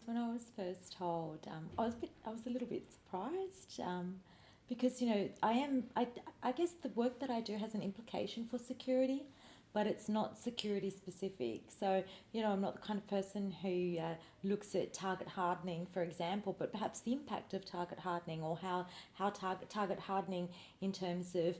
when I was first told, I was a little bit surprised because I guess the work that I do has an implication for security, but it's not security specific. So I'm not the kind of person who looks at target hardening, for example, but perhaps the impact of target hardening, or how target hardening in terms of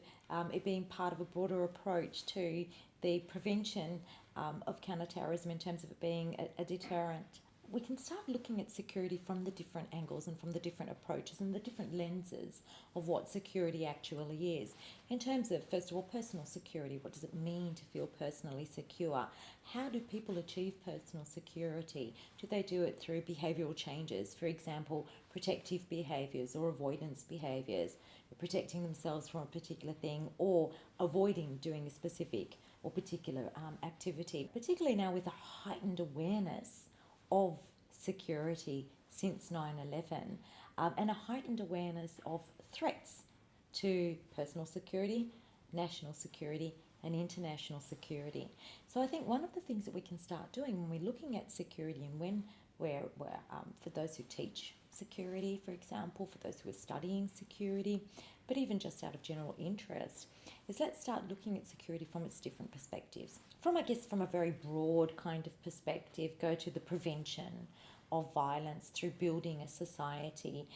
it being part of a broader approach to the prevention of counterterrorism in terms of it being a deterrent. We can start looking at security from the different angles and from the different approaches and the different lenses of what security actually is. In terms of, first of all, personal security, what does it mean to feel personally secure? How do people achieve personal security? Do they do it through behavioural changes, for example, protective behaviours or avoidance behaviours, protecting themselves from a particular thing or avoiding doing a specific or particular activity, particularly now with a heightened awareness of security since 9/11 and a heightened awareness of threats to personal security, national security and international security. So I think one of the things that we can start doing when we're looking at security, and when we're for those who teach security, for example, for those who are studying security, but even just out of general interest, is let's start looking at security from its different perspectives. From a very broad kind of perspective, go to the prevention of violence through building a society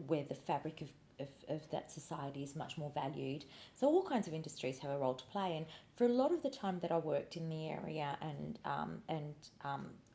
where the fabric of that society is much more valued. So all kinds of industries have a role to play, and for a lot of the time that I worked in the area and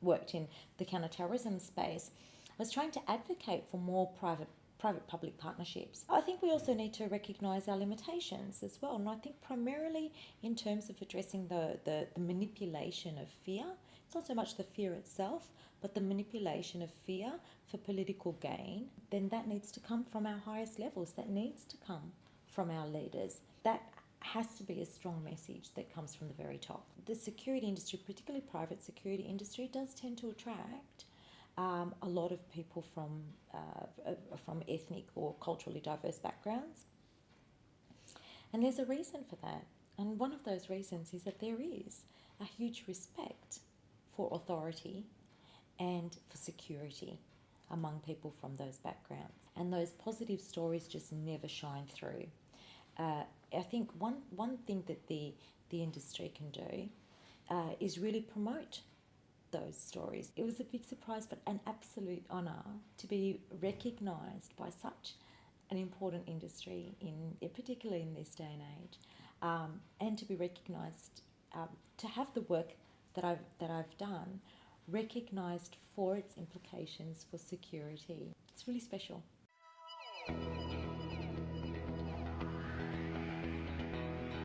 worked in the counterterrorism space, I was trying to advocate for more private-public partnerships. I think we also need to recognise our limitations as well, and I think primarily in terms of addressing the manipulation of fear. It's not so much the fear itself, but the manipulation of fear for political gain. Then that needs to come from our highest levels. That needs to come from our leaders. That has to be a strong message that comes from the very top. The security industry, particularly private security industry, does tend to attract a lot of people from ethnic or culturally diverse backgrounds. And there's a reason for that. And one of those reasons is that there is a huge respect for authority and for security among people from those backgrounds. And those positive stories just never shine through. I think one thing that the industry can do is really promote those stories. It was a big surprise, but an absolute honour to be recognised by such an important industry, particularly in this day and age, and to be recognised, to have the work that I've done recognised for its implications for security. It's really special.